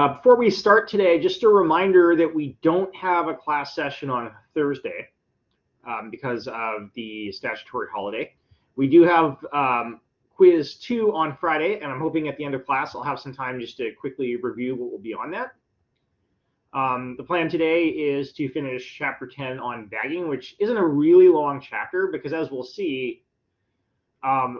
Before we start today, just a reminder that we don't have a class session on Thursday because of the statutory holiday. We do have quiz 2 on Friday, and I'm hoping at the end of class I'll have some time just to quickly review what will be on that. The plan today is to finish chapter 10 on bagging, which isn't a really long chapter because, as we'll see,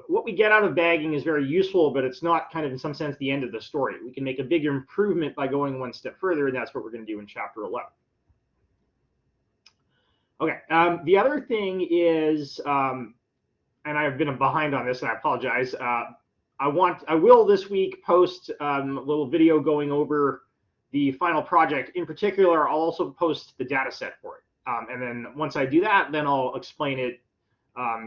what we get out of bagging is very useful, but it's not kind of in some sense the end of the story. We can make a bigger improvement by going one step further, and that's what we're going to do in chapter 11. Okay, the other thing is, and I've been behind on this, and I apologize. I will this week post a little video going over the final project. In particular, I'll also post the data set for it. And then once I do that, then I'll explain it,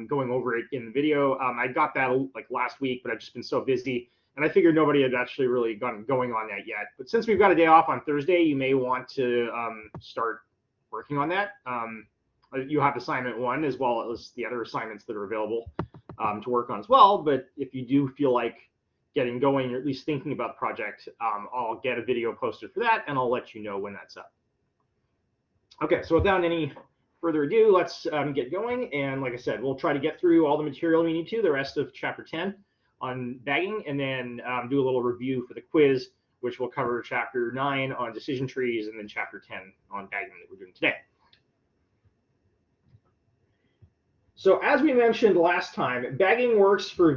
going over it in the video. I got that like last week, but I've just been so busy, and I figured nobody had actually really gotten going on that yet. But since we've got a day off on Thursday, you may want to start working on that. You have assignment 1 as well as the other assignments that are available to work on as well. But if you do feel like getting going, or at least thinking about the project, I'll get a video posted for that, and I'll let you know when that's up. Okay, so without any further ado, let's get going. And like I said, we'll try to get through all the material we need to, the rest of chapter 10 on bagging, and then do a little review for the quiz, which will cover chapter 9 on decision trees, and then chapter 10 on bagging that we're doing today. So as we mentioned last time, bagging works for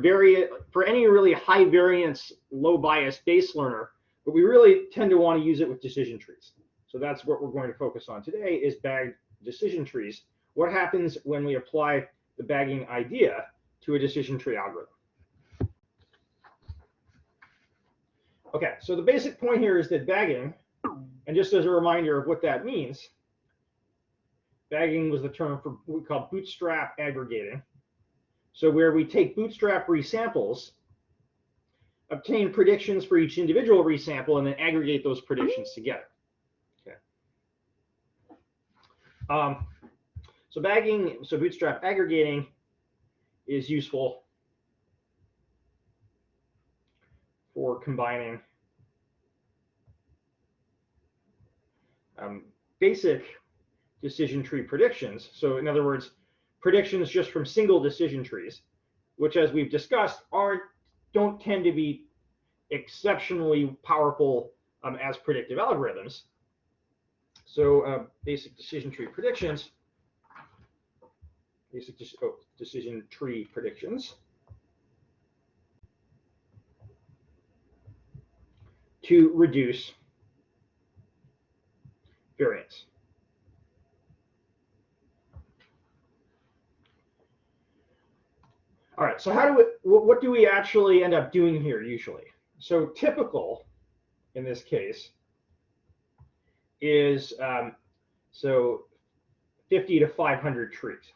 any really high variance, low bias base learner, but we really tend to want to use it with decision trees. So that's what we're going to focus on today, is bagged decision trees. What happens when we apply the bagging idea to a decision tree algorithm? Okay, so the basic point here is that bagging, and just as a reminder of what that means, bagging was the term for what we call bootstrap aggregating. So where we take bootstrap resamples, obtain predictions for each individual resample, and then aggregate those predictions together. Okay. So bootstrap aggregating is useful for combining basic decision tree predictions. So in other words, predictions just from single decision trees, which, as we've discussed, don't tend to be exceptionally powerful as predictive algorithms. So basic decision tree predictions, decision tree predictions to reduce variance. All right, so what do we actually end up doing here usually? So typical in this case is 50 to 500 trees.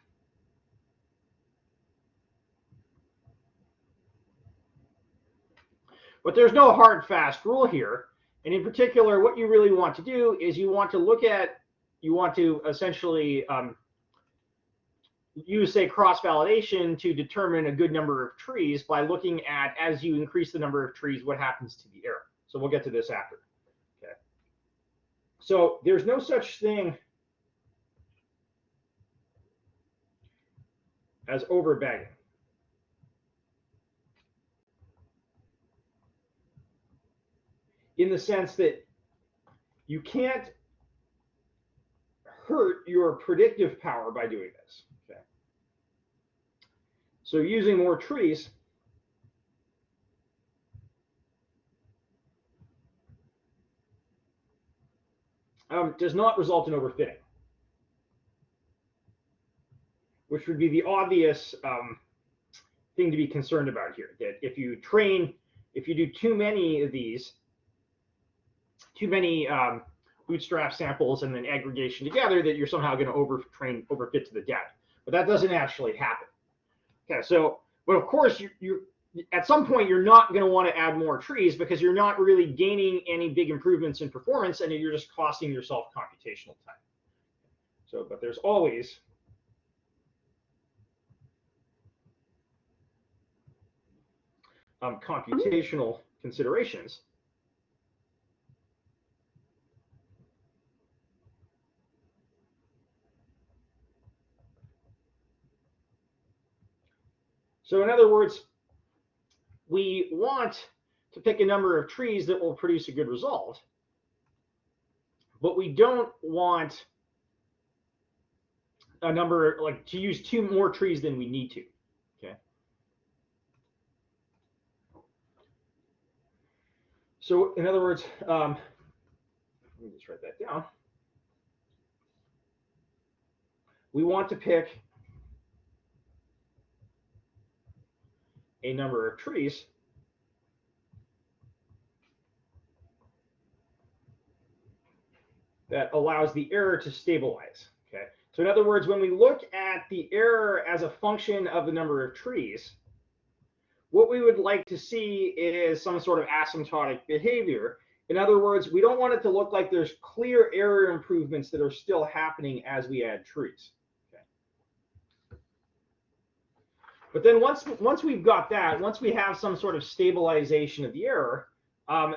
But there's no hard fast rule here. And in particular, what you really want to do is you want to essentially use, say, cross-validation to determine a good number of trees by looking at, as you increase the number of trees, what happens to the error. So we'll get to this after. Okay. So there's no such thing as overbagging. In the sense that you can't hurt your predictive power by doing this. Okay. So using more trees does not result in overfitting, which would be the obvious thing to be concerned about here. That if you do too many of these, too many bootstrap samples and then aggregation together, that you're somehow going to overfit to the data. But that doesn't actually happen. Okay, so, but of course, you at some point you're not going to want to add more trees because you're not really gaining any big improvements in performance, and you're just costing yourself computational time. So, but there's always computational considerations So in other words, we want to pick a number of trees that will produce a good result, but we don't want a number, like to use 2 more trees than we need to, okay? So in other words, let me just write that down. We want to pick a number of trees that allows the error to stabilize, okay? So in other words, when we look at the error as a function of the number of trees, what we would like to see is some sort of asymptotic behavior. In other words, we don't want it to look like there's clear error improvements that are still happening as we add trees. Okay. But then once we've got that, once we have some sort of stabilization of the error,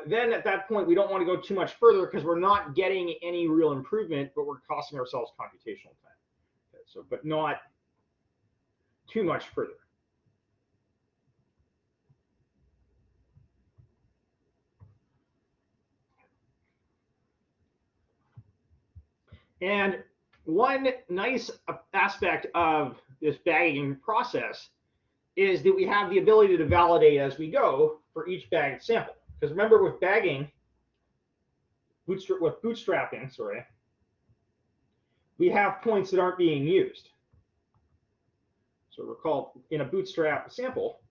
then at that point we don't want to go too much further because we're not getting any real improvement, but we're costing ourselves computational time. Okay, so, but not too much further. And one nice aspect of this bagging process is that we have the ability to validate as we go for each bagged sample. Because remember, with bagging, bootstrapping, sorry, we have points that aren't being used. So recall, in a bootstrap sample,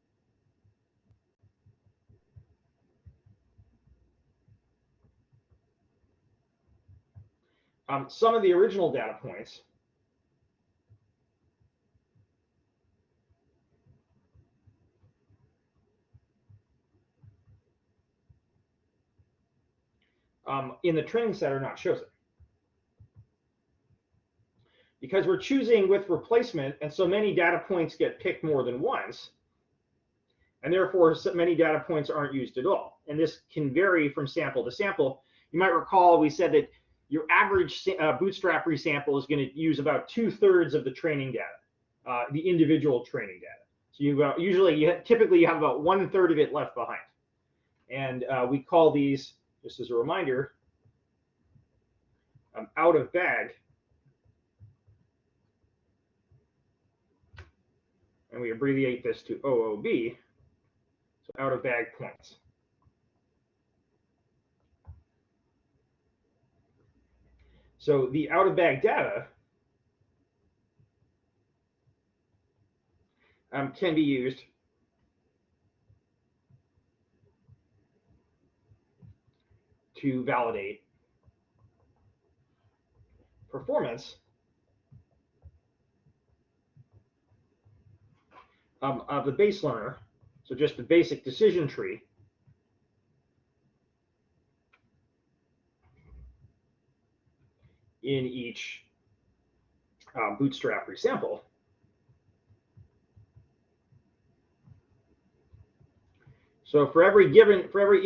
some of the original data points in the training set are not chosen. Because we're choosing with replacement, and so many data points get picked more than once, and therefore so many data points aren't used at all. And this can vary from sample to sample. You might recall we said that your average bootstrap resample is going to use about 2/3 of the training data, the individual training data. So typically you have about 1/3 of it left behind. And we call these, just as a reminder, out of bag. And we abbreviate this to OOB, so out of bag points. So the out of bag data can be used to validate performance of the base learner, so just the basic decision tree, in each bootstrap resample. So for every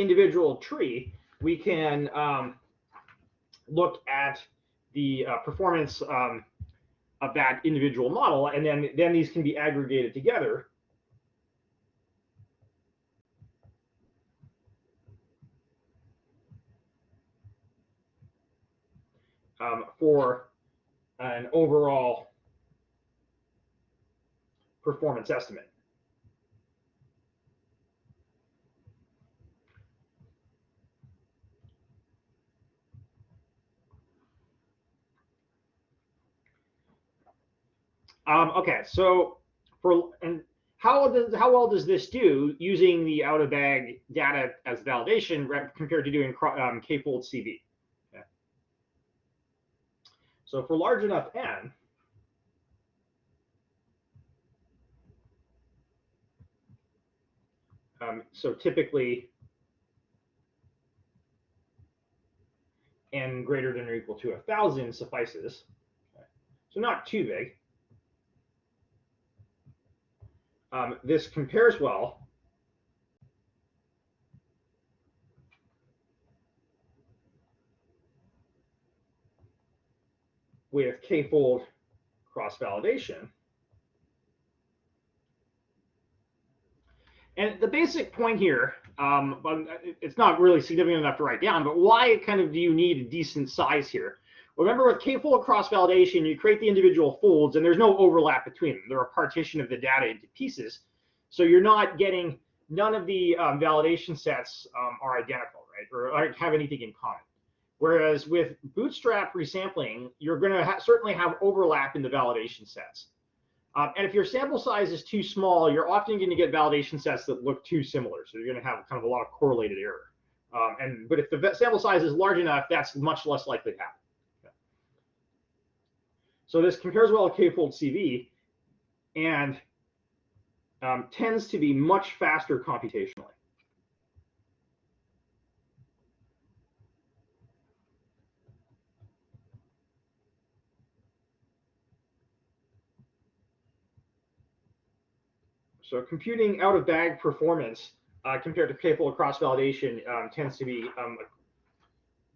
individual tree, we can look at the performance of that individual model, and then these can be aggregated together for an overall performance estimate. Okay, so how well does this do using the out of bag data as validation compared to doing k-fold CV? Okay. So for large enough n, so typically n greater than or equal to 1,000 suffices. Okay. So not too big. This compares well with k-fold cross-validation And the basic point here, it's not really significant enough to write down, but why kind of do you need a decent size here? Remember, with k-fold cross-validation, you create the individual folds, and there's no overlap between them. They're a partition of the data into pieces, so you're not getting, none of the validation sets are identical, right, or have anything in common. Whereas with bootstrap resampling, you're going to certainly have overlap in the validation sets. And if your sample size is too small, you're often going to get validation sets that look too similar. So you're going to have kind of a lot of correlated error. But if the sample size is large enough, that's much less likely to happen. Okay. So this compares well to k-fold CV and tends to be much faster computationally. So computing out-of-bag performance compared to k-fold cross-validation tends to be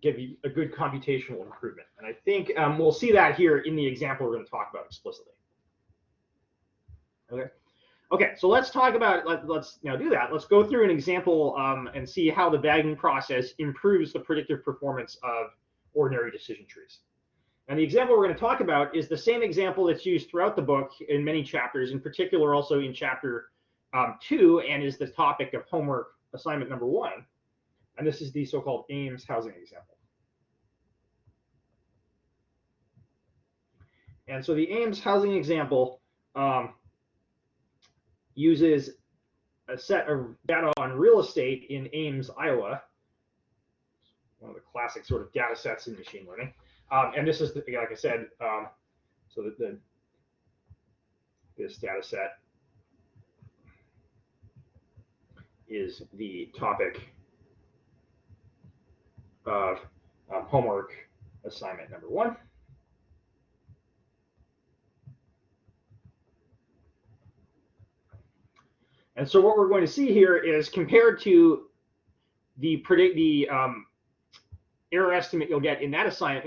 give you a good computational improvement. And I think we'll see that here in the example we're going to talk about explicitly. Okay. Okay, so let's talk about, let's now do that. Let's go through an example and see how the bagging process improves the predictive performance of ordinary decision trees. And the example we're going to talk about is the same example that's used throughout the book in many chapters, in particular also in chapter 2, and is the topic of homework assignment number 1. And this is the so-called Ames housing example. And so the Ames housing example uses a set of data on real estate in Ames, Iowa, one of the classic sort of data sets in machine learning. And this is, like I said, so that this data set is the topic of homework assignment number 1. And so what we're going to see here is, compared to the error estimate you'll get in that assignment,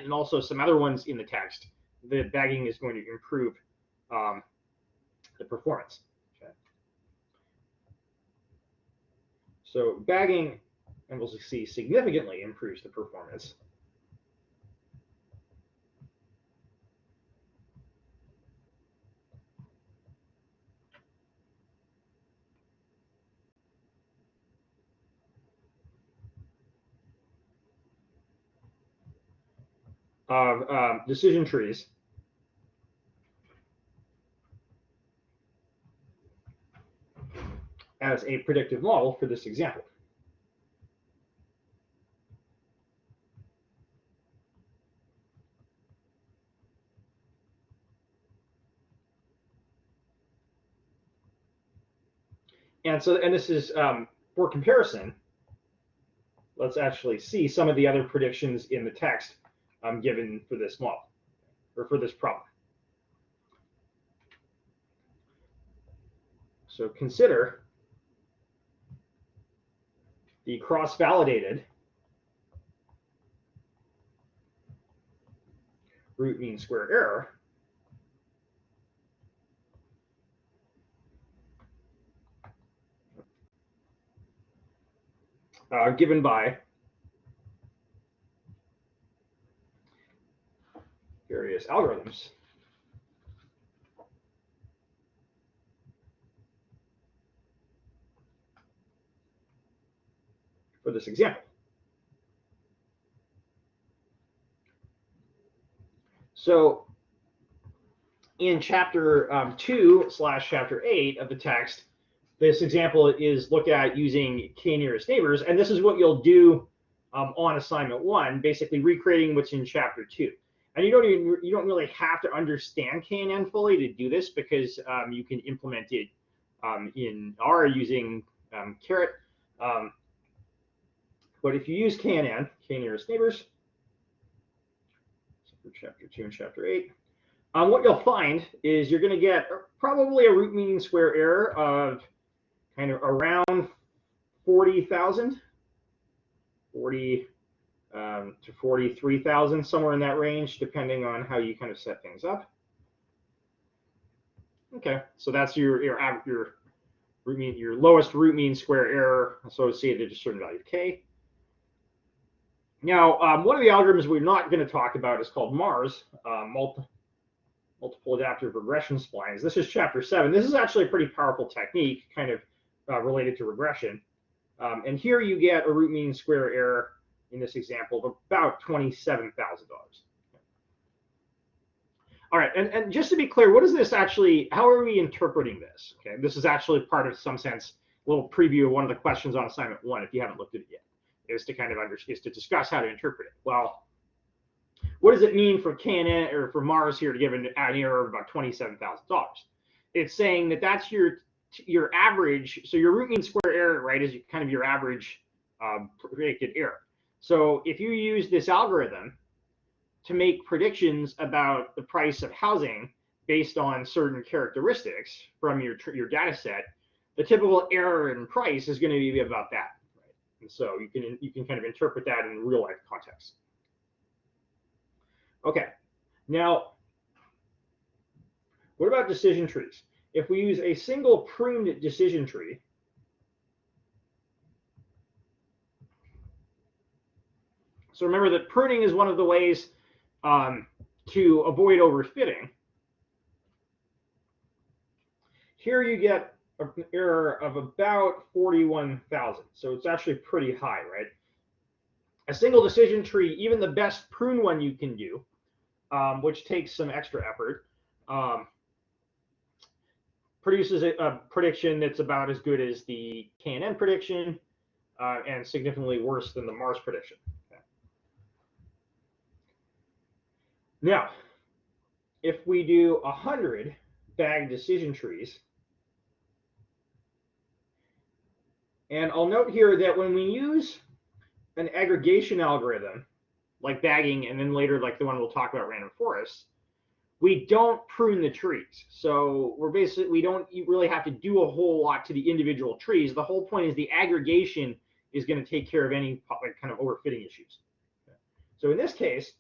and also some other ones in the text, the bagging is going to improve the performance. Okay. So bagging, and we'll see, significantly improves the performance. Of decision trees as a predictive model for this example. And so, and this is for comparison. Let's actually see some of the other predictions in the text given for this model, or for this problem. So consider the cross-validated root mean square error given by various algorithms for this example. So in chapter 2/chapter 8 of the text, this example is looked at using k-nearest neighbors, and this is what you'll do on assignment 1, basically recreating what's in chapter 2. And you don't really have to understand KNN fully to do this, because you can implement it in R using caret. But if you use KNN, k-nearest neighbors, so for chapter 2 and chapter 8, what you'll find is you're going to get probably a root mean square error of kind of around 40,000, 40 to 43,000, somewhere in that range, depending on how you kind of set things up. Okay, so that's your your lowest root mean square error associated to a certain value of k. Now, one of the algorithms we're not going to talk about is called MARS, multiple adaptive regression splines. This is chapter 7. This is actually a pretty powerful technique, kind of related to regression. And here you get a root mean square error in this example of about $27,000. All right, and just to be clear, what is this actually, how are we interpreting this? Okay, this is actually part of, some sense, a little preview of one of the questions on assignment 1, if you haven't looked at it yet, is to kind of is to discuss how to interpret it. Well, what does it mean for KNN or for Mars here to give an error of about $27,000? It's saying that that's your average, so your root mean square error, right, is kind of your average predicted error. So if you use this algorithm to make predictions about the price of housing based on certain characteristics from your data set, the typical error in price is going to be about that, right? And so you can kind of interpret that in real life context. Okay, now what about decision trees? If we use a single pruned decision tree, so remember that pruning is one of the ways to avoid overfitting. Here you get an error of about 41,000. So it's actually pretty high, right? A single decision tree, even the best prune one you can do, which takes some extra effort, produces a prediction that's about as good as the KNN prediction and significantly worse than the Mars prediction. Now, if we do 100 bag decision trees, and I'll note here that when we use an aggregation algorithm, like bagging, and then later like the one we'll talk about, random forests, we don't prune the trees. So we don't really have to do a whole lot to the individual trees. The whole point is the aggregation is going to take care of any kind of overfitting issues. So in this case,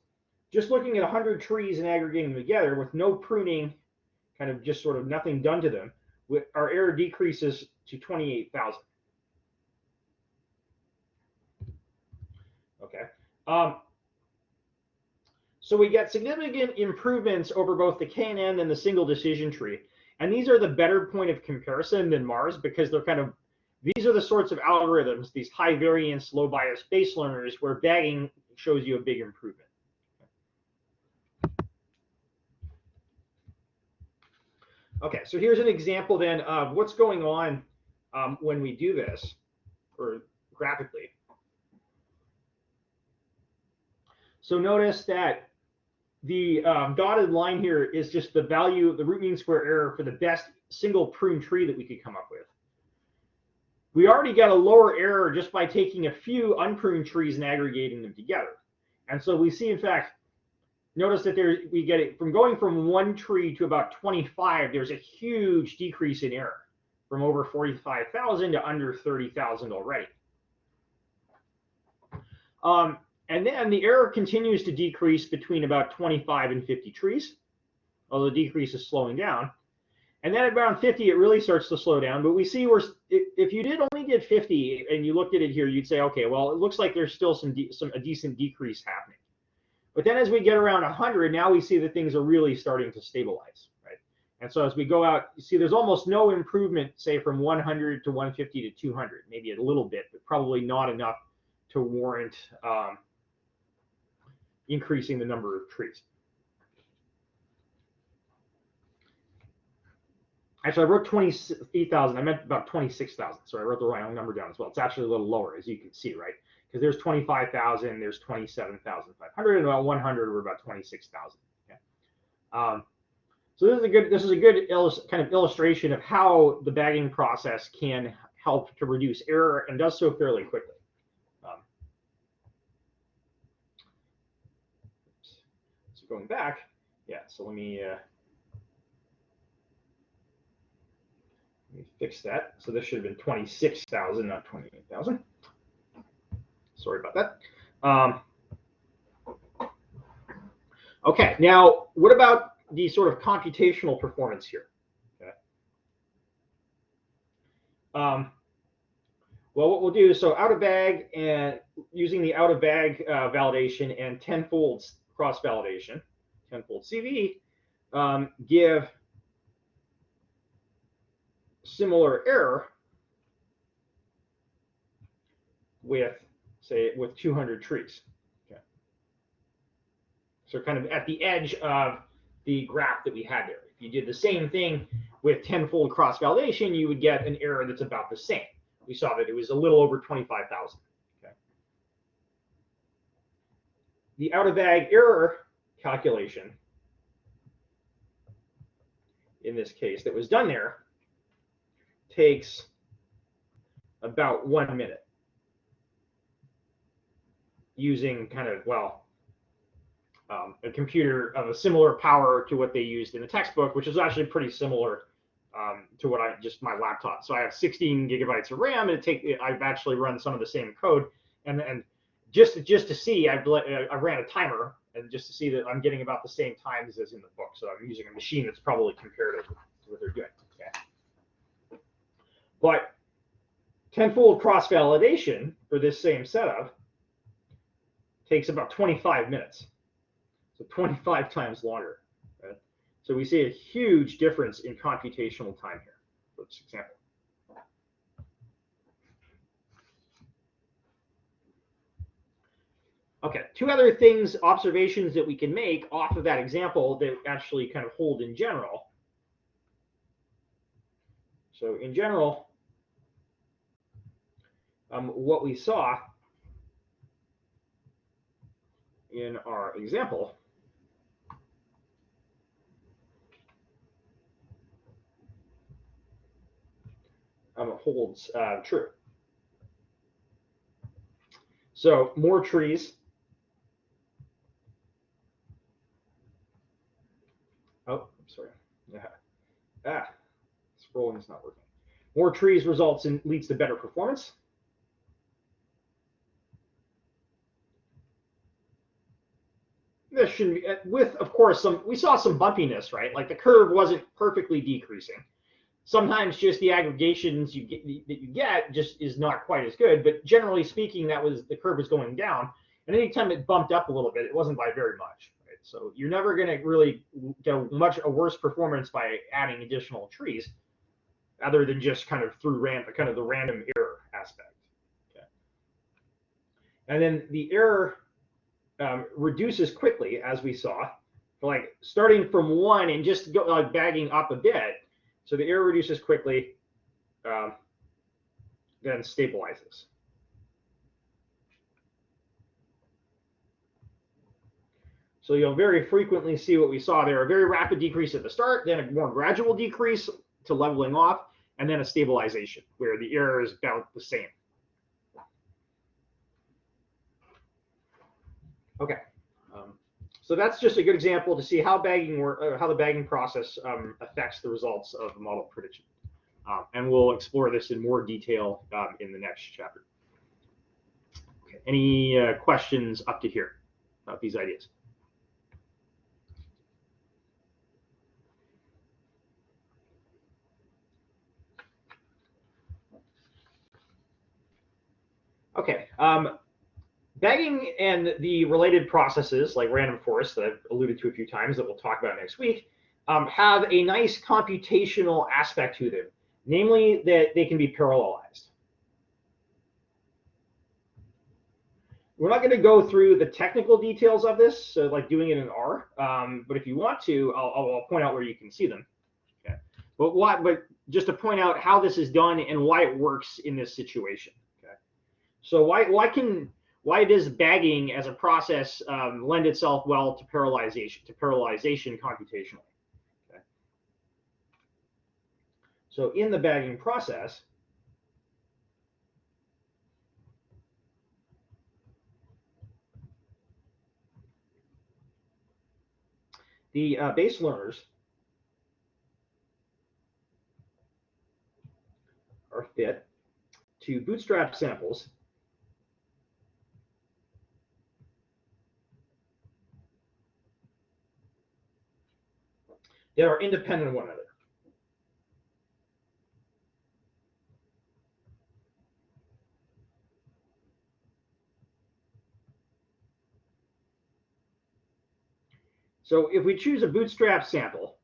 just looking at 100 trees and aggregating them together with no pruning, kind of just sort of nothing done to them, our error decreases to 28,000. Okay. So we get significant improvements over both the KNN and the single decision tree. And these are the better point of comparison than Mars, because they're these are the sorts of algorithms, these high variance, low bias base learners, where bagging shows you a big improvement. Okay, so here's an example then of what's going on when we do this, or graphically. So notice that the dotted line here is just the value of the root mean square error for the best single prune tree that we could come up with. We already got a lower error just by taking a few unpruned trees and aggregating them together. And so we see, in fact, notice that we get it from going from 1 tree to about 25, there's a huge decrease in error from over 45,000 to under 30,000 already. And then the error continues to decrease between about 25 and 50 trees, although the decrease is slowing down. And then at around 50, it really starts to slow down. But we see if you only did 50 and you looked at it here, you'd say, okay, well, it looks like there's still a decent decrease happening. But then as we get around 100, now we see that things are really starting to stabilize, right? And so as we go out, you see there's almost no improvement, say from 100 to 150 to 200, maybe a little bit, but probably not enough to warrant increasing the number of trees. Actually, I wrote 28,000. I meant about 26,000. So I wrote the wrong number down as well. It's actually a little lower, as you can see, right? Because there's 25,000, there's 27,500, and about 100 were about 26,000. Okay. So this is a good kind of illustration of how the bagging process can help to reduce error, and does so fairly quickly. So going back, yeah. So let me fix that. So this should have been 26,000, not 28,000. Sorry about that. Okay, now what about the sort of computational performance here? Okay. Well, what we'll do, so out of bag and using the out of bag validation and tenfold cross validation, tenfold CV, give similar error with, say, with 200 trees. Okay. So kind of at the edge of the graph that we had there. If you did the same thing with tenfold cross validation, you would get an error that's about the same. We saw that it was a little over 25,000. Okay. The out of bag error calculation, in this case, that was done there, takes about 1 minute using kind of, well, a computer of a similar power to what they used in the textbook, which is actually pretty similar to what my laptop. So I have 16 gigabytes of RAM, and I've actually run some of the same code, and just to see, I ran a timer, and just to see that I'm getting about the same times as in the book. So I'm using a machine that's probably comparative to what they're doing. Okay. But tenfold cross validation for this same setup takes about 25 minutes. So 25 times longer. Right? So we see a huge difference in computational time here for this example. Okay, two other things, observations that we can make off of that example that actually kind of hold in general. So in general, what we saw in our example holds true. So more trees. Oh, I'm sorry. Yeah. Scrolling is not working. More trees leads to better performance. This shouldn't be, with, of course, we saw some bumpiness, right? Like the curve wasn't perfectly decreasing. Sometimes just the aggregations that you get just is not quite as good, but generally speaking, the curve was going down, and anytime it bumped up a little bit, it wasn't by very much. Right? So you're never going to really get a worse performance by adding additional trees, other than just kind of through the random error aspect. Okay. And then the error reduces quickly, as we saw, like starting from 1 and just bagging up a bit. So the error reduces quickly, then stabilizes. So you'll very frequently see what we saw there, a very rapid decrease at the start, then a more gradual decrease to leveling off, and then a stabilization where the error is about the same. Okay. So that's just a good example to see how the bagging process affects the results of model prediction. And we'll explore this in more detail in the next chapter. Okay. Any questions up to here about these ideas? Okay. Bagging and the related processes like random forest that I've alluded to a few times that we'll talk about next week have a nice computational aspect to them, namely that they can be parallelized. We're not going to go through the technical details of this, so like doing it in R, but if you want to, I'll point out where you can see them. Okay. But just to point out how this is done and why it works in this situation. Okay. So why does bagging as a process lend itself well to parallelization computationally? Okay. So in the bagging process, the base learners are fit to bootstrap samples that are independent of one another. So if we choose a bootstrap sample,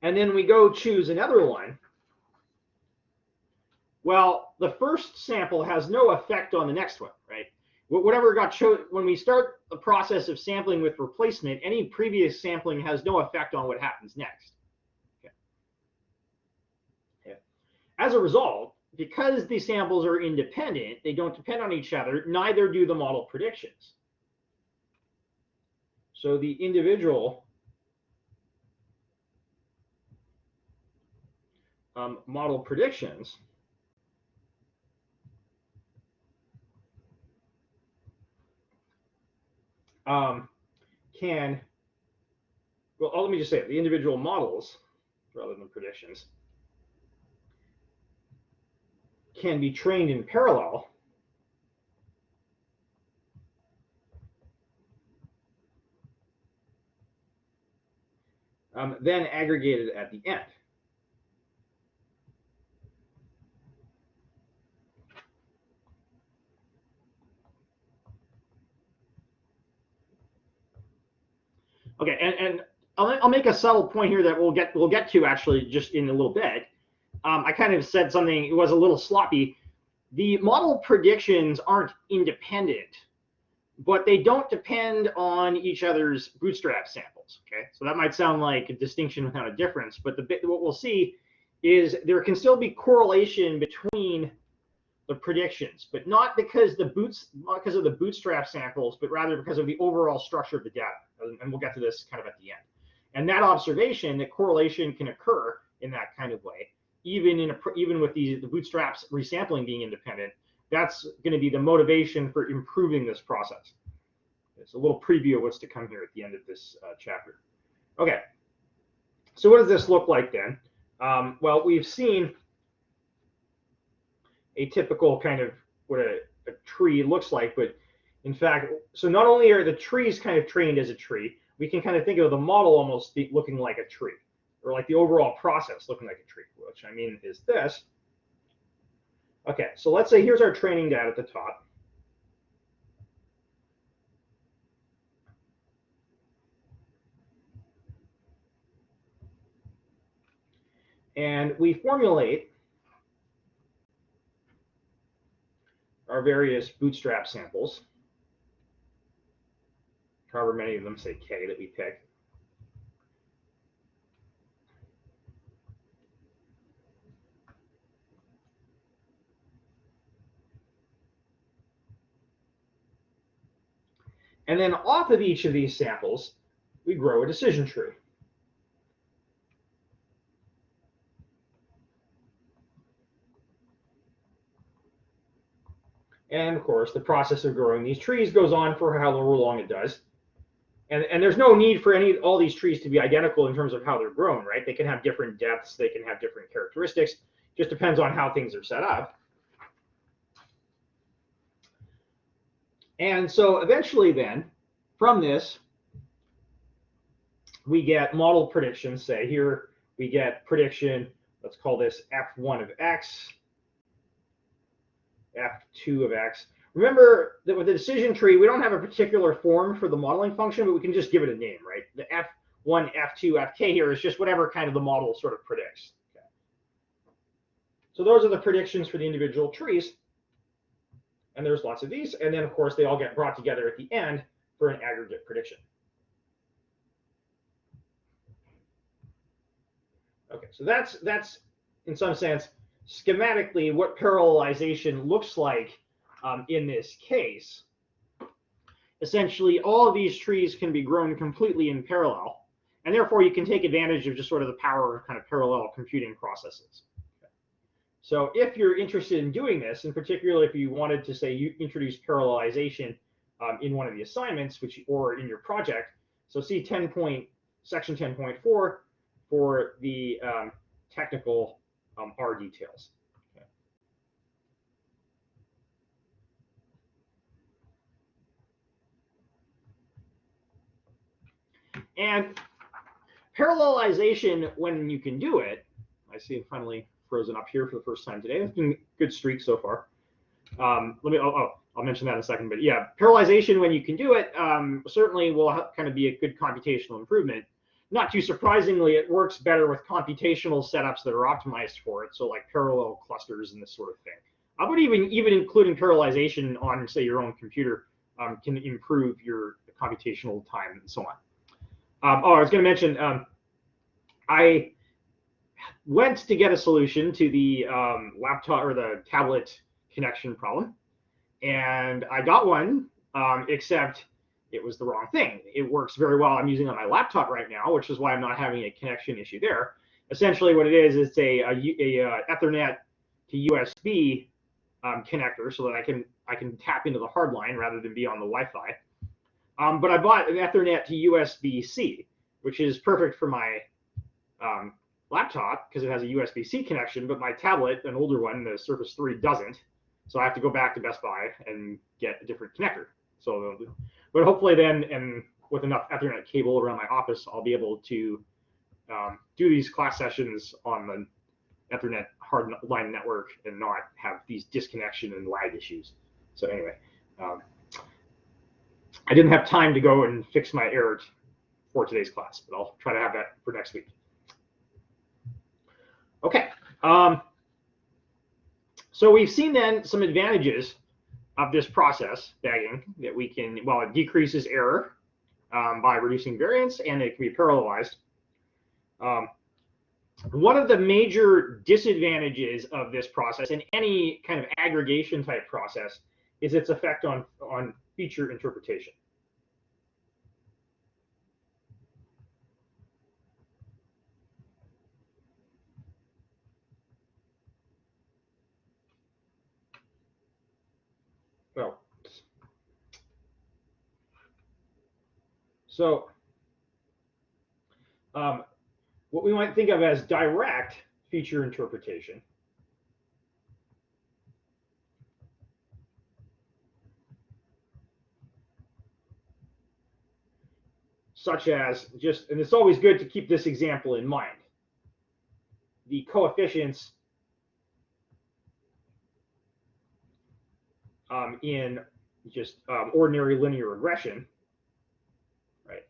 and then we go choose another one, well, the first sample has no effect on the next one, right? Whatever got chosen, when we start the process of sampling with replacement, any previous sampling has no effect on what happens next. Okay. Yeah. As a result, because these samples are independent, they don't depend on each other, neither do the model predictions. So the individual model predictions can, well, let me just say it, the individual models, rather than predictions, can be trained in parallel then aggregated at the end. Okay, and I'll make a subtle point here that we'll get to actually just in a little bit. I kind of said something, it was a little sloppy. The model predictions aren't independent, but they don't depend on each other's bootstrap samples. Okay, so that might sound like a distinction without a difference, but what we'll see is there can still be correlation between the predictions, but not because of the bootstrap samples, but rather because of the overall structure of the data. And we'll get to this kind of at the end. And that observation, that correlation can occur in that kind of way, even with the bootstraps resampling being independent. That's going to be the motivation for improving this process. It's a little preview of what's to come here at the end of this chapter. Okay, so what does this look like then? Well, we've seen a typical kind of what a tree looks like, but in fact, so not only are the trees kind of trained as a tree, we can kind of think of the model almost looking like a tree, or like the overall process looking like a tree, which I mean is this. Okay, so let's say here's our training data at the top. And we formulate our various bootstrap samples, however many of them, say K, that we pick. And then off of each of these samples, we grow a decision tree. And of course, the process of growing these trees goes on for however long it does. And there's no need for all these trees to be identical in terms of how they're grown, right? They can have different depths, they can have different characteristics. Just depends on how things are set up. And so eventually then, from this, we get model predictions. Say here we get prediction, let's call this F1 of X, F2 of X. Remember that with the decision tree, we don't have a particular form for the modeling function, but we can just give it a name, right? The F1, F2, Fk here is just whatever kind of the model sort of predicts. Okay. So those are the predictions for the individual trees. And there's lots of these. And then, of course, they all get brought together at the end for an aggregate prediction. Okay, so that's in some sense schematically what parallelization looks like in this case. Essentially, all of these trees can be grown completely in parallel, and therefore you can take advantage of just sort of the power of kind of parallel computing processes. Okay. So if you're interested in doing this, and particularly if you wanted to say you introduce parallelization in one of the assignments, or in your project, so see section 10.4 for the technical R details. Okay. And parallelization, when you can do it, I see it finally frozen up here for the first time today. It's been a good streak so far. I'll mention that in a second. But yeah, parallelization, when you can do it, certainly will kind of be a good computational improvement. Not too surprisingly, it works better with computational setups that are optimized for it. So like parallel clusters and this sort of thing. But even including parallelization on, say, your own computer can improve your computational time and so on. I was going to mention, I went to get a solution to the laptop or the tablet connection problem, and I got one, except it was the wrong thing. It works very well. I'm using it on my laptop right now, which is why I'm not having a connection issue there. Essentially, what it is, it's a Ethernet to USB connector, so that I can tap into the hard line rather than be on the Wi-Fi. But I bought an Ethernet to USB-C, which is perfect for my laptop because it has a USB-C connection, but my tablet, an older one, the Surface 3, doesn't. So I have to go back to Best Buy and get a different connector. So, but hopefully then, and with enough Ethernet cable around my office, I'll be able to do these class sessions on the Ethernet hard line network and not have these disconnection and lag issues. So anyway, I didn't have time to go and fix my error for today's class, but I'll try to have that for next week. Okay. So we've seen then some advantages of this process, bagging, that we can, well, it decreases error by reducing variance, and it can be parallelized. One of the major disadvantages of this process and any kind of aggregation type process is its effect on feature interpretation. Well, so what we might think of as direct feature interpretation such as just, and it's always good to keep this example in mind, the coefficients in just ordinary linear regression, right?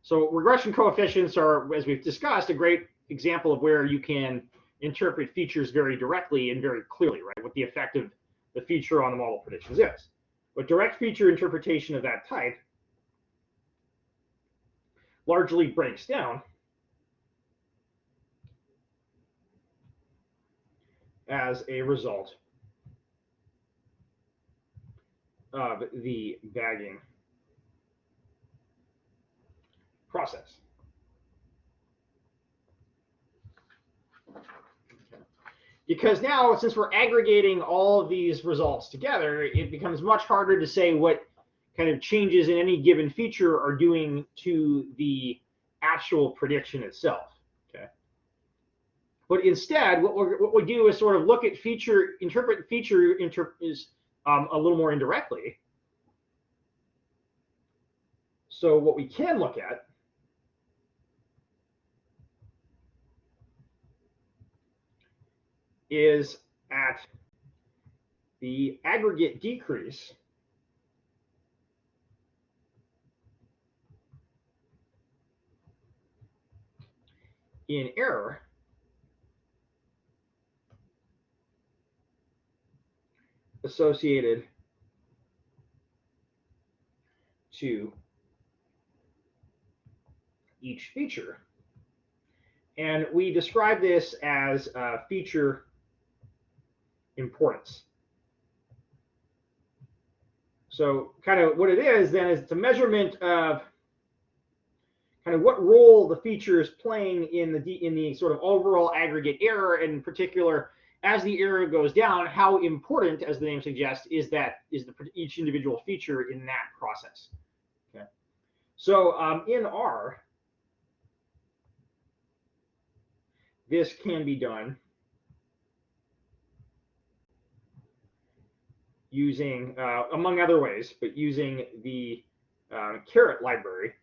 So regression coefficients are, as we've discussed, a great example of where you can interpret features very directly and very clearly, right? What the effect of the feature on the model predictions is. But direct feature interpretation of that type largely breaks down as a result of the bagging process. Because now, since we're aggregating all of these results together, it becomes much harder to say what kind of changes in any given feature are doing to the actual prediction itself. Okay. But instead, what we do is sort of look at interpret feature a little more indirectly. So what we can look at is at the aggregate decrease in error associated to each feature. And we describe this as feature importance. So kind of what it is then is it's a measurement of kind of what role the feature is playing in the sort of overall aggregate error, and in particular, as the error goes down, how important, as the name suggests, is each individual feature in that process. Okay. So in R, this can be done using, among other ways, but using the caret library.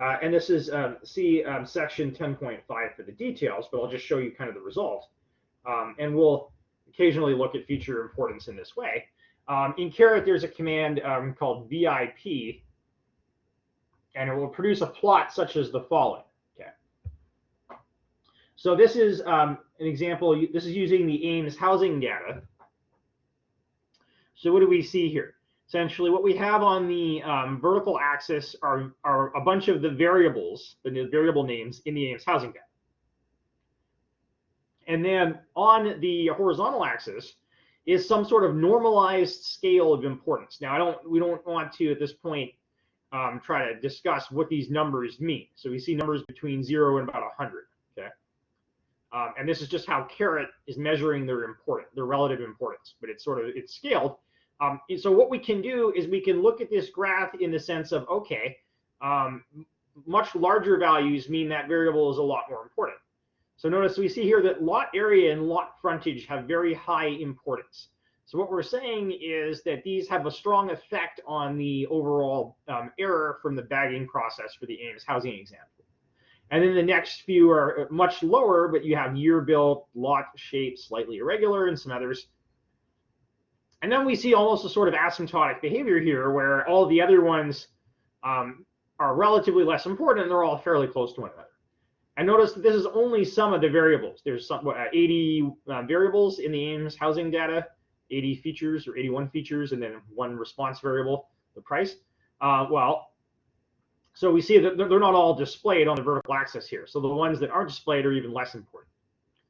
And this is see section 10.5 for the details, but I'll just show you kind of the result. And we'll occasionally look at feature importance in this way. In Caret, there's a command called VIP, and it will produce a plot such as the following. Okay. So this is an example. This is using the Ames housing data. So what do we see here? Essentially, what we have on the vertical axis are a bunch of the variables, the variable names in the Ames housing data. And then on the horizontal axis is some sort of normalized scale of importance. Now, we don't want to, at this point, try to discuss what these numbers mean. So we see numbers between 0 and about 100, okay? And this is just how Caret is measuring their relative importance, but it's scaled. So what we can do is we can look at this graph in the sense of, okay, much larger values mean that variable is a lot more important. So notice we see here that lot area and lot frontage have very high importance. So what we're saying is that these have a strong effect on the overall error from the bagging process for the Ames housing example. And then the next few are much lower, but you have year built, lot shape, slightly irregular, and some others. And then we see almost a sort of asymptotic behavior here where all the other ones are relatively less important and they're all fairly close to one another. And notice that this is only some of the variables. There's 80 variables in the Ames housing data, 80 features or 81 features, and then one response variable, the price. So we see that they're not all displayed on the vertical axis here. So the ones that aren't displayed are even less important.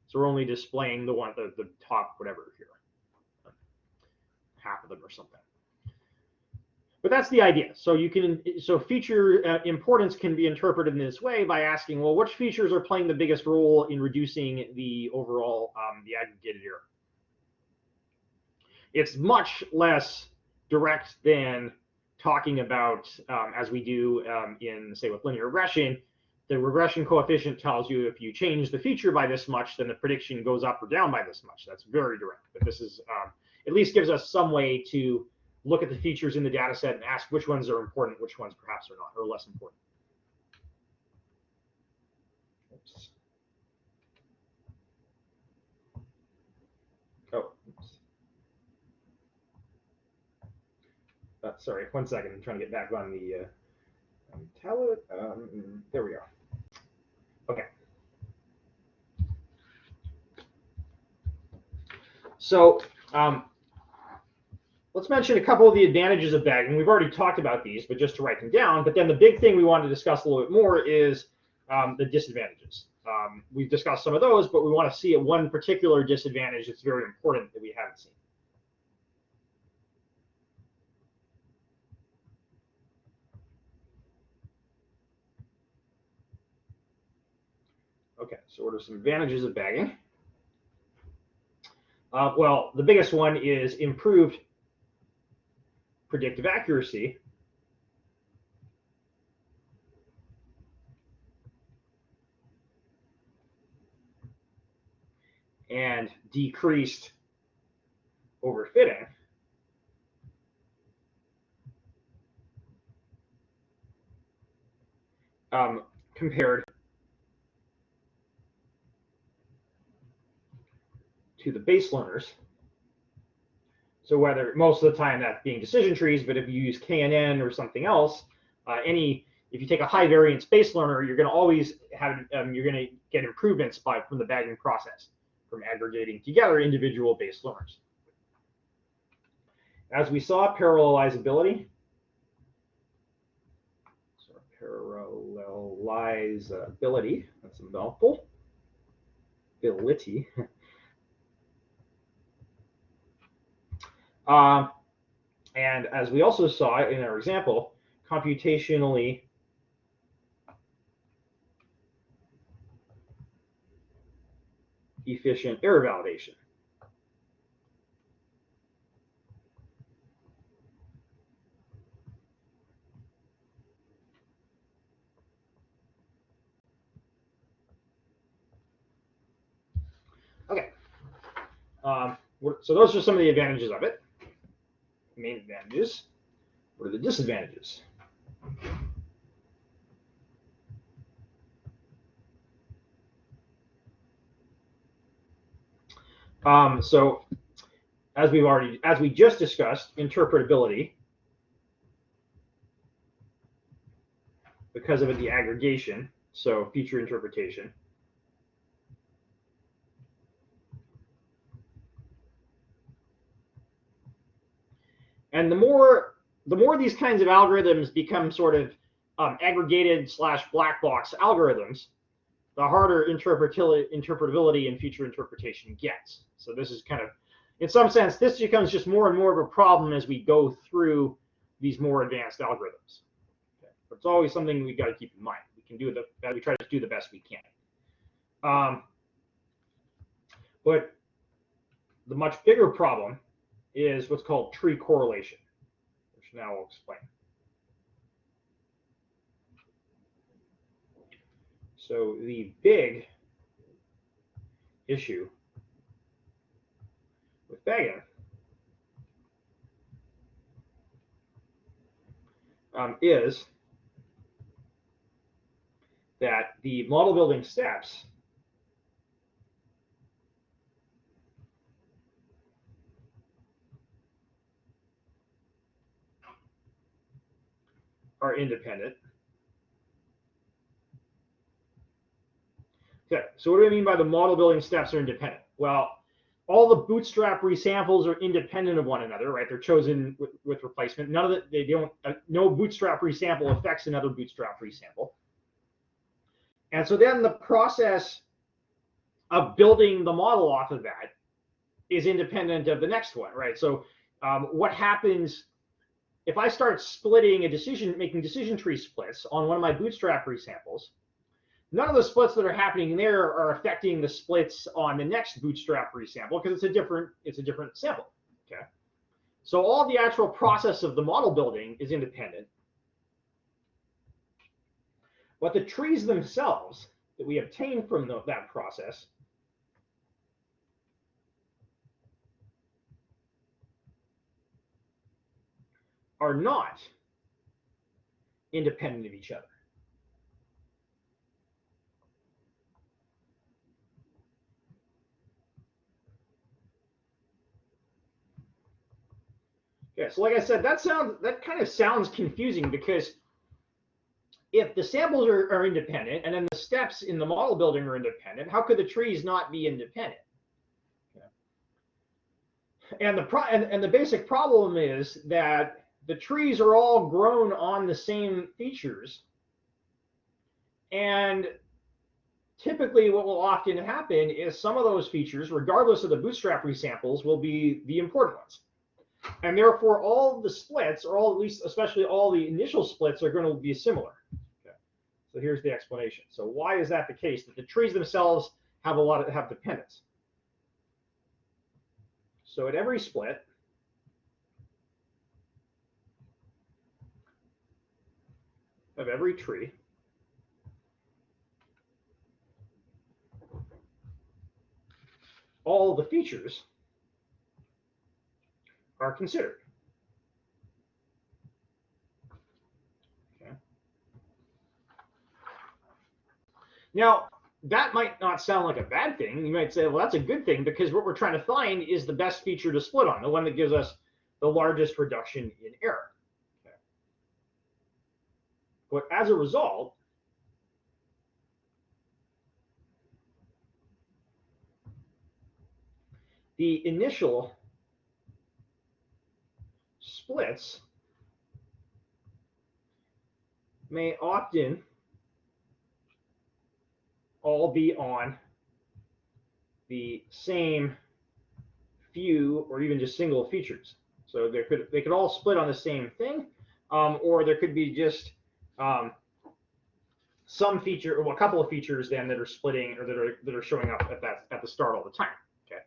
So we're only displaying the top, whatever here, half of them or something. But that's the idea. So feature importance can be interpreted in this way by asking, well, which features are playing the biggest role in reducing the overall the aggregated error? It's much less direct than talking about as we do in, say, with linear regression. The regression coefficient tells you if you change the feature by this much, then the prediction goes up or down by this much. That's very direct. But this is at least gives us some way to look at the features in the data set and ask which ones are important, which ones perhaps are not, or less important. Oops. Oh, oops. Sorry, 1 second. I'm trying to get back on the tablet. There we go. Okay. So let's mention a couple of the advantages of bagging. We've already talked about these, but just to write them down. But then the big thing we want to discuss a little bit more is the disadvantages. We've discussed some of those, but we want to see one particular disadvantage that's very important that we haven't seen. Okay, so what are some advantages of bagging? Well, the biggest one is improved predictive accuracy. And decreased overfitting. Compared to the base learners. So whether most of the time that's being decision trees, but if you use KNN or something else, if you take a high variance base learner, you're going to always have you're going to get improvements from the bagging process, from aggregating together individual base learners. As we saw, parallelizability. So parallelizability, that's a mouthful. Ability. And as we also saw in our example, computationally efficient error validation. Okay. So those are some of the advantages of it. Main advantages. What are the disadvantages? So as we just discussed, interpretability, because of the aggregation, so feature interpretation. And the more these kinds of algorithms become sort of aggregated / black box algorithms, the harder interpretability and feature interpretation gets. So this is kind of, in some sense, this becomes just more and more of a problem as we go through these more advanced algorithms. Okay. But it's always something we got to keep in mind. We try to do the best we can. But the much bigger problem is what's called tree correlation, which now I'll explain. So the big issue with Bayesian is that the model building steps are independent. Okay, so what do I mean by the model building steps are independent? Well, all the bootstrap resamples are independent of one another, right? They're chosen with replacement. None of it, they don't, no bootstrap resample affects another bootstrap resample. And so then the process of building the model off of that is independent of the next one, right? So what happens if I start splitting making decision tree splits on one of my bootstrap resamples? None of the splits that are happening there are affecting the splits on the next bootstrap resample because it's a different sample. Okay, so all the actual process of the model building is independent, but the trees themselves that we obtain from that process are not independent of each other. Yeah, so like I said, that kind of sounds confusing, because if the samples are independent and then the steps in the model building are independent, how could the trees not be independent? Yeah. And the basic problem is that the trees are all grown on the same features, and typically what will often happen is some of those features, regardless of the bootstrap resamples, will be the important ones. And therefore, all the splits, or at least especially all the initial splits, are going to be similar. Okay. So here's the explanation. So why is that the case? That the trees themselves have dependence. So at every split, of every tree, all the features are considered. Okay. Now, that might not sound like a bad thing. You might say, well, that's a good thing, because what we're trying to find is the best feature to split on, the one that gives us the largest reduction in error. Okay. But as a result, the initial splits may often all be on the same few or even just single features. So they could all split on the same thing, or there could be just some feature, or a couple of features then that are splitting, or that are showing up at the start all the time. Okay.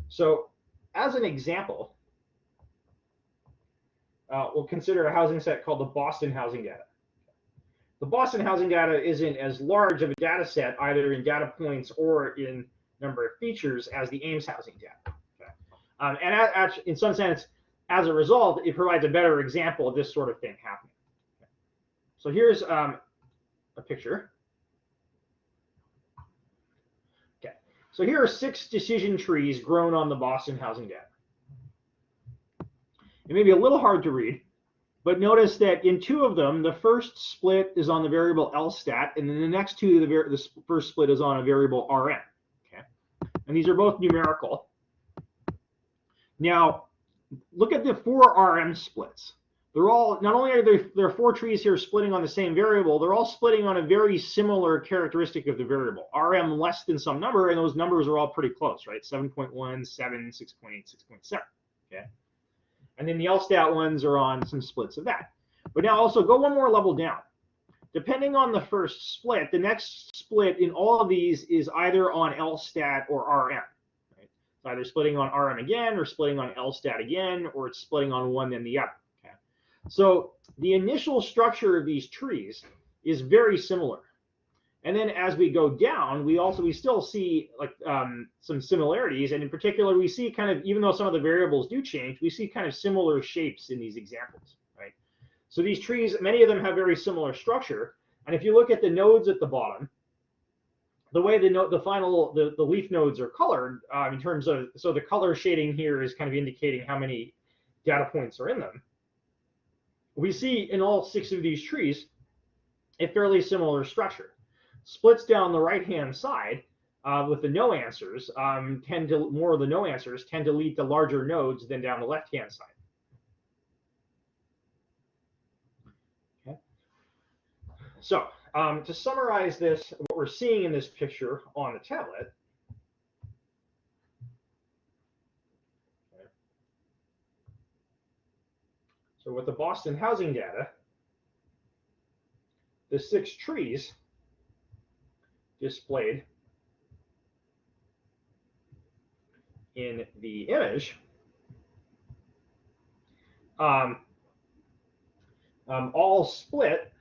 So as an example, we'll consider a housing set called the Boston housing data. The Boston housing data isn't as large of a data set, either in data points or in number of features, as the Ames housing data. Okay. And in some sense, as a result, it provides a better example of this sort of thing happening. Okay. So here's a picture. Okay. So here are 6 decision trees grown on the Boston housing data. It may be a little hard to read, but notice that in 2 of them, the first split is on the variable LSTAT, and then the next 2, the first split is on a variable RM. Okay, and these are both numerical. Now, look at the 4 RM splits. They're all, not only are there 4 trees here splitting on the same variable, they're all splitting on a very similar characteristic of the variable. RM less than some number, and those numbers are all pretty close, right? 7.1, 7, 6.8, 6.7. Okay. And then the LSTAT ones are on some splits of that. But now also go one more level down. Depending on the first split, the next split in all of these is either on LSTAT or RM. Right? It's either splitting on RM again, or splitting on LSTAT again, or it's splitting on one then the other. Okay? So the initial structure of these trees is very similar. And then as we go down, we still see like some similarities, and in particular, we see kind of, even though some of the variables do change, we see kind of similar shapes in these examples, right? So these trees, many of them have very similar structure, and if you look at the nodes at the bottom, the way the leaf nodes are colored in terms of, so the color shading here is kind of indicating how many data points are in them. We see in all 6 of these trees a fairly similar structure. Splits down the right-hand side with the no answers more of the no answers tend to lead to larger nodes than down the left-hand side. Okay. So to summarize this, what we're seeing in this picture on the tablet. Okay. So with the Boston housing data, the 6 trees displayed in the image all split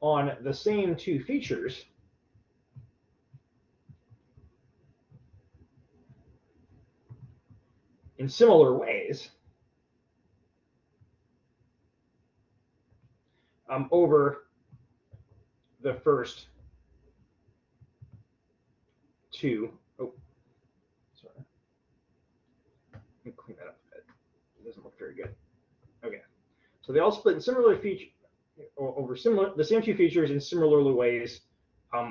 on the same 2 features in similar ways over the first 2. Oh, sorry. Let me clean that up a bit. It doesn't look very good. Okay. So they all split in similar feature over the same 2 features in similar ways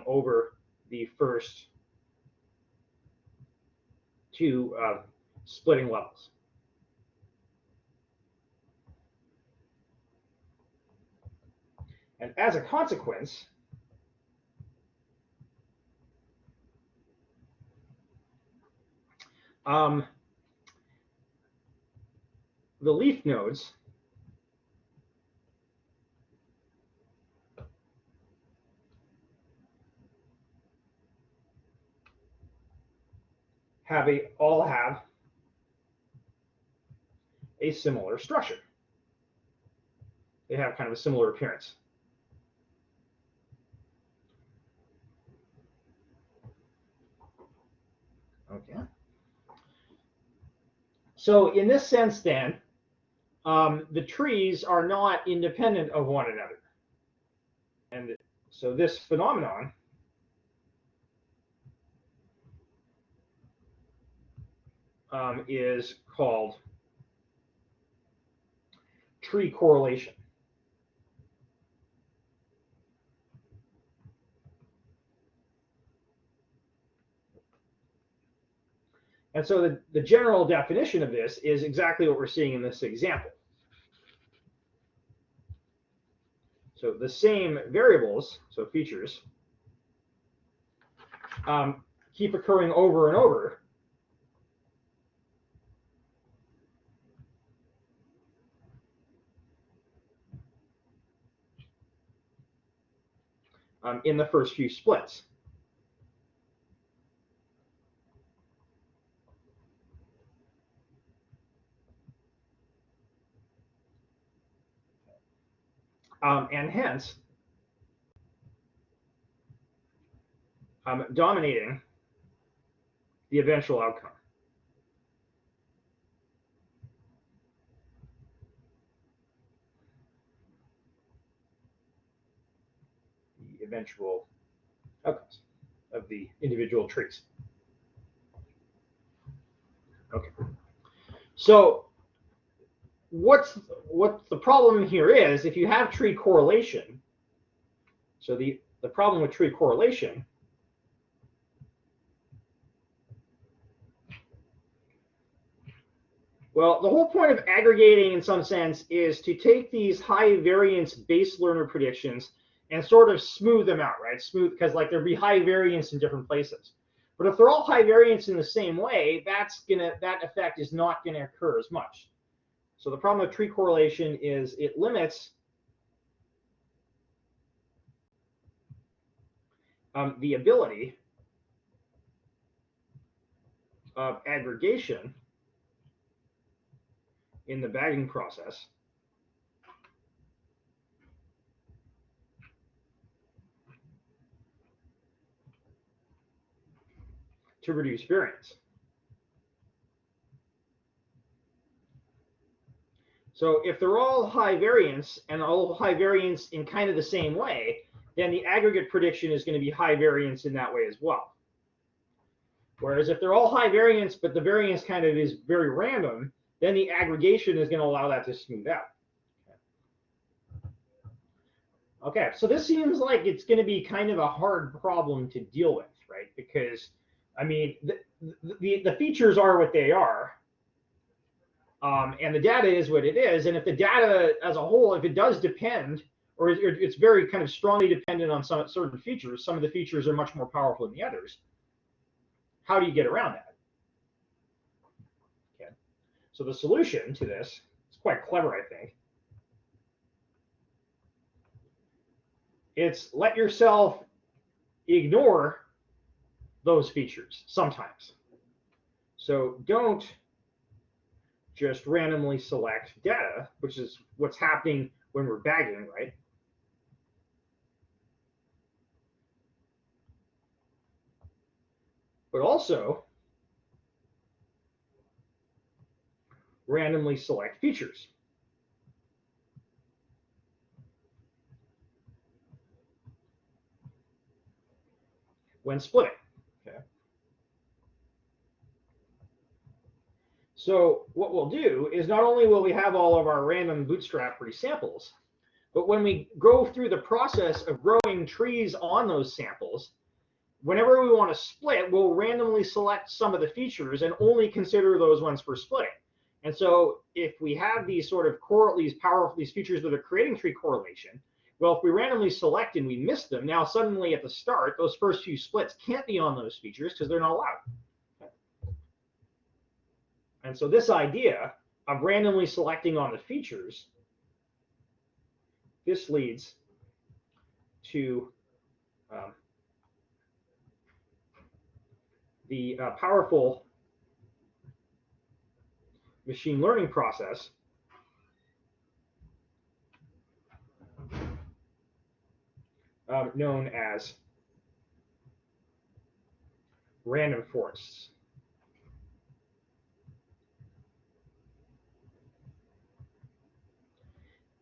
over the first 2 splitting levels. And as a consequence, the leaf nodes all have a similar structure. They have kind of a similar appearance. Okay. So in this sense, then, the trees are not independent of one another. And so this phenomenon is called tree correlation. And so the general definition of this is exactly what we're seeing in this example. So the same variables, so features, keep occurring over and over. In the first few splits. And hence, dominating the eventual outcome. The eventual outcomes of of the individual trees. Okay. So what the problem here is, if you have tree correlation, so the problem with tree correlation well, the whole point of aggregating in some sense is to take these high variance base learner predictions and sort of smooth them out, right? Smooth, because like there'll be high variance in different places. But if they're all high variance in the same way, that effect is not gonna occur as much. So the problem with tree correlation is it limits the ability of aggregation in the bagging process to reduce variance. So if they're all high variance and all high variance in kind of the same way, then the aggregate prediction is going to be high variance in that way as well. Whereas if they're all high variance, but the variance kind of is very random, then the aggregation is going to allow that to smooth out. Okay, so this seems like it's going to be kind of a hard problem to deal with, right? Because, I mean, the features are what they are, and the data is what it is. And if the data as a whole, if it does depend, or it's very kind of strongly dependent on some certain features, some of the features are much more powerful than the others, how do you get around that? Okay, so the solution to this is quite clever, I think. It's let yourself ignore those features sometimes. So don't just randomly select data, which is what's happening when we're bagging, right? But also randomly select features. When splitting. Okay. So what we'll do is not only will we have all of our random bootstrap resamples, but when we go through the process of growing trees on those samples, whenever we want to split, we'll randomly select some of the features and only consider those ones for splitting. And so if we have these sort of these features that are creating tree correlation, well, if we randomly select and we miss them, now suddenly at the start, those first few splits can't be on those features because they're not allowed. And so this idea of randomly selecting on the features, this leads to the powerful machine learning process known as random forests.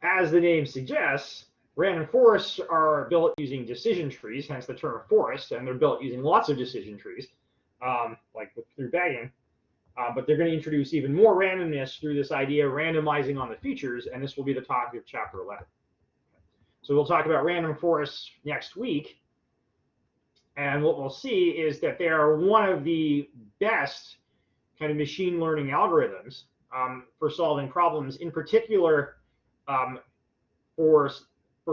As the name suggests, random forests are built using decision trees, hence the term forest, and they're built using lots of decision trees, like through bagging. But they're going to introduce even more randomness through this idea of randomizing on the features, and this will be the topic of chapter 11. So we'll talk about random forests next week, and what we'll see is that they are one of the best kind of machine learning algorithms for solving problems, in particular for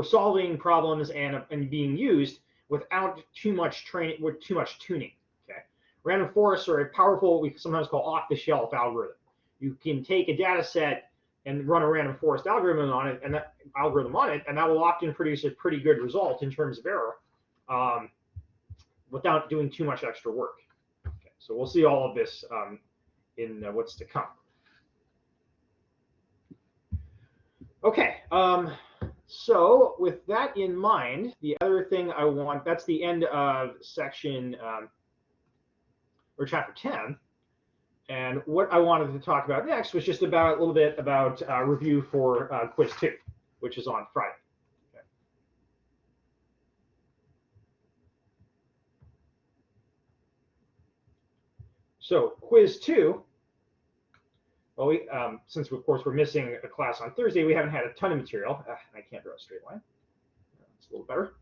solving problems and being used without too much training, with too much tuning. Okay, random forests are a powerful, what we sometimes call off-the-shelf algorithm. You can take a data set and run a random forest algorithm on it, and that will often produce a pretty good result in terms of error, without doing too much extra work. Okay, so we'll see all of this in what's to come. Okay, so with that in mind, the other thing that's the end of section or chapter 10. And what I wanted to talk about next was just a little bit about review for quiz 2, which is on Friday. Okay. So quiz 2. Well, since of course we're missing a class on Thursday, we haven't had a ton of material. I can't draw a straight line. It's a little better.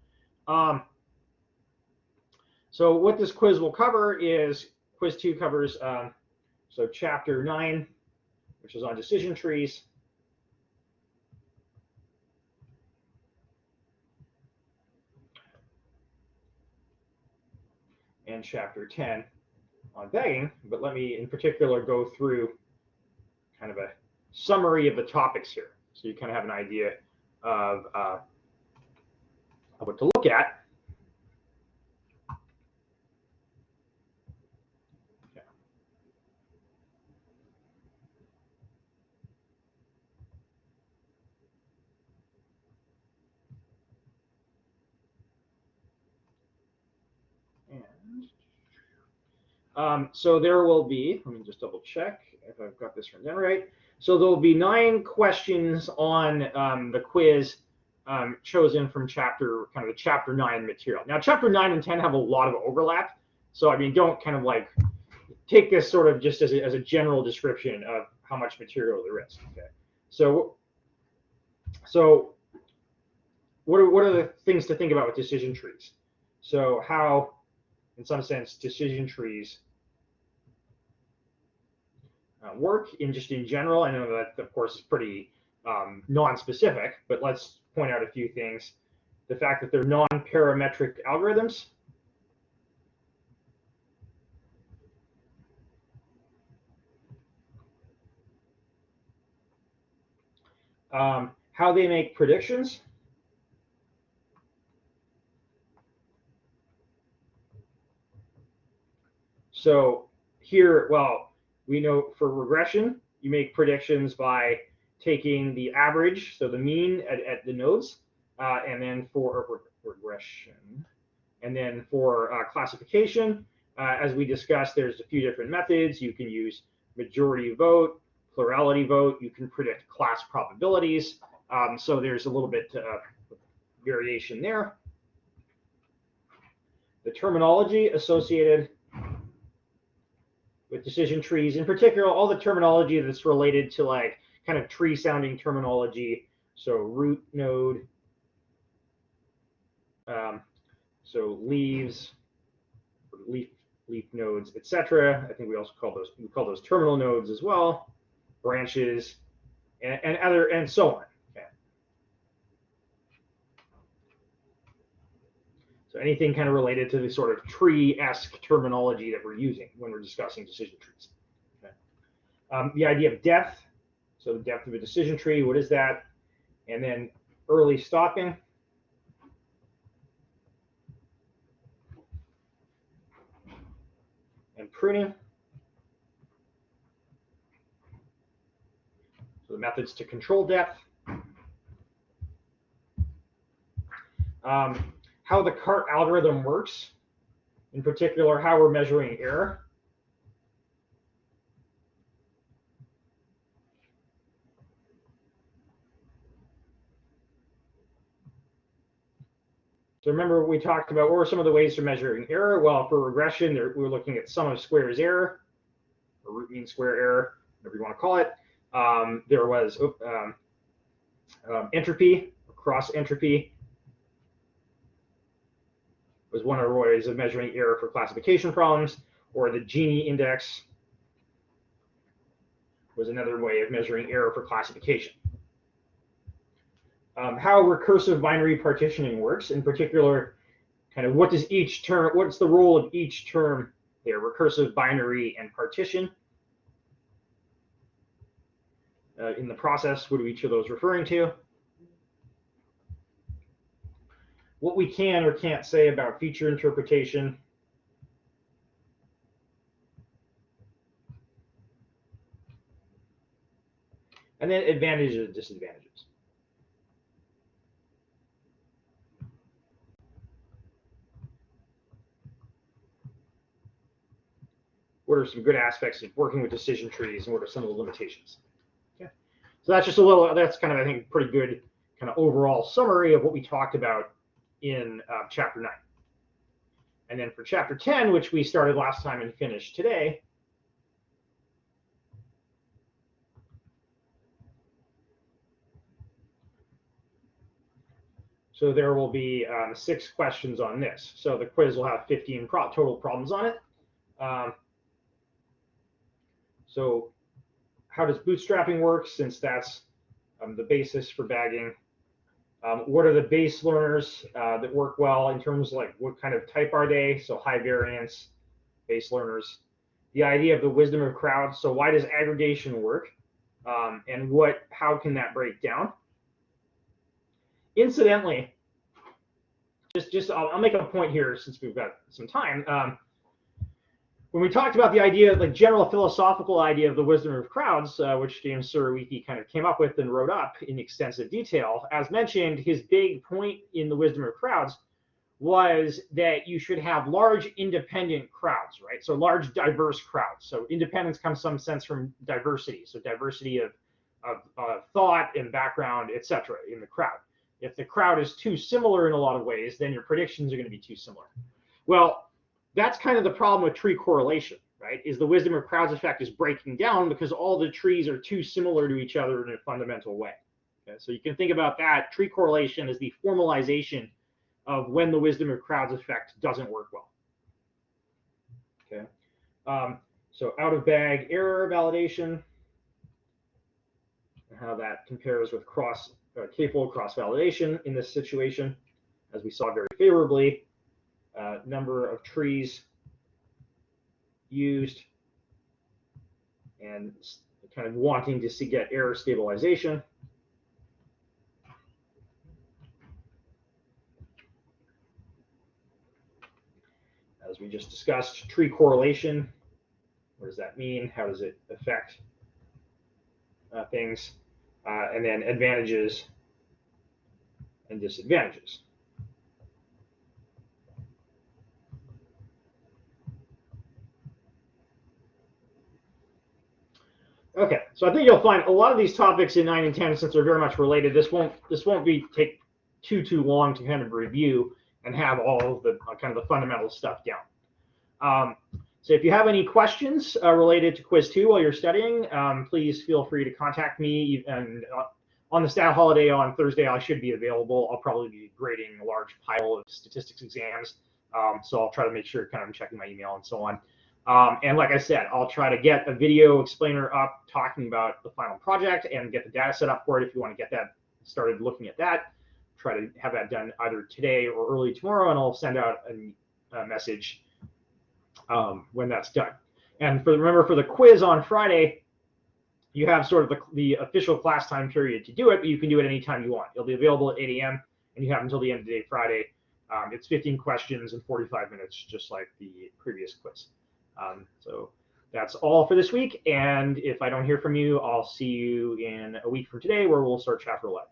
So what this quiz will cover is, quiz 2 covers so chapter 9, which is on decision trees. And chapter 10 on bagging, but let me in particular go through kind of a summary of the topics here, so you kind of have an idea of what to look at. Okay. So there will be, let me just double check if I've got this written down right. So there will be 9 questions on the quiz chosen from the chapter 9 material. Now, chapter 9 and 10 have a lot of overlap. So, I mean, don't kind of like take this sort of just as a general description of how much material there is. Okay. So what are the things to think about with decision trees? So how, in some sense, decision trees work in general. I know that, of course, is pretty non-specific, but let's point out a few things. The fact that they're non-parametric algorithms. How they make predictions. So here, well, we know for regression, you make predictions by taking the average, so the mean at the nodes, and then for regression, and then for classification, as we discussed, there's a few different methods. You can use majority vote, plurality vote. You can predict class probabilities. So there's a little bit of variation there. The terminology associated with decision trees, in particular, all the terminology that's related to like kind of tree sounding terminology. So root node, so leaves, leaf nodes, etc. I think we also call those terminal nodes as well, branches, and so on. Okay. So anything kind of related to the sort of tree-esque terminology that we're using when we're discussing decision trees. Okay. The idea of depth, so the depth of a decision tree, what is that? And then early stopping. And pruning. So the methods to control depth. How the CART algorithm works, in particular, how we're measuring error. So remember, we talked about what were some of the ways for measuring error. Well, for regression, we're looking at sum of squares error, or root mean square error, whatever you want to call it. There was entropy, cross entropy was one of the ways of measuring error for classification problems, or the Gini index was another way of measuring error for classification. How recursive binary partitioning works, in particular, kind of what does each term, what's the role of each term there, recursive binary and partition. In the process, what are each of those referring to? What we can or can't say about feature interpretation. And then advantages and disadvantages. What are some good aspects of working with decision trees, and what are some of the limitations? Okay. So that's just a little, that's kind of, I think, pretty good kind of overall summary of what we talked about in chapter 9. And then for chapter 10, which we started last time and finished today, So there will be 6 questions on this. So the quiz will have 15 total problems on it. So how does bootstrapping work, since that's the basis for bagging? What are the base learners that work well in terms of like what kind of type are they? So high variance base learners. The idea of the wisdom of crowds. So why does aggregation work? And how can that break down? Incidentally, I'll make a point here since we've got some time. When we talked about the idea, like general philosophical idea of the wisdom of crowds, which James Surowiecki kind of came up with and wrote up in extensive detail, as mentioned, his big point in the wisdom of crowds was that you should have large independent crowds, right? So large diverse crowds. So independence comes some sense from diversity. So diversity of thought and background, etc. in the crowd. If the crowd is too similar in a lot of ways, then your predictions are going to be too similar. Well, that's kind of the problem with tree correlation, right? Is the wisdom of crowds effect is breaking down because all the trees are too similar to each other in a fundamental way. Okay? So you can think about that. Tree correlation is the formalization of when the wisdom of crowds effect doesn't work well. Okay. So out of bag error validation, and how that compares with k-fold cross validation in this situation, as we saw very favorably. Number of trees used, and kind of wanting to get error stabilization. As we just discussed, tree correlation. What does that mean? How does it affect things? And then advantages and disadvantages. Okay, so I think you'll find a lot of these topics in 9 and 10, since they're very much related. This won't take too long to kind of review and have all of the kind of the fundamental stuff down. So if you have any questions related to quiz 2 while you're studying, please feel free to contact me. And on the stat holiday on Thursday, I should be available. I'll probably be grading a large pile of statistics exams, so I'll try to make sure kind of I'm checking my email and so on. And like I said, I'll try to get a video explainer up talking about the final project and get the data set up for it if you want to get that started looking at that. Try to have that done either today or early tomorrow, and I'll send out a message when that's done. And remember, for the quiz on Friday, you have sort of the official class time period to do it, but you can do it anytime you want. It'll be available at 8 a.m., and you have until the end of the day Friday. It's 15 questions in 45 minutes, just like the previous quiz. So that's all for this week, and if I don't hear from you, I'll see you in a week from today, where we'll start chapter 11.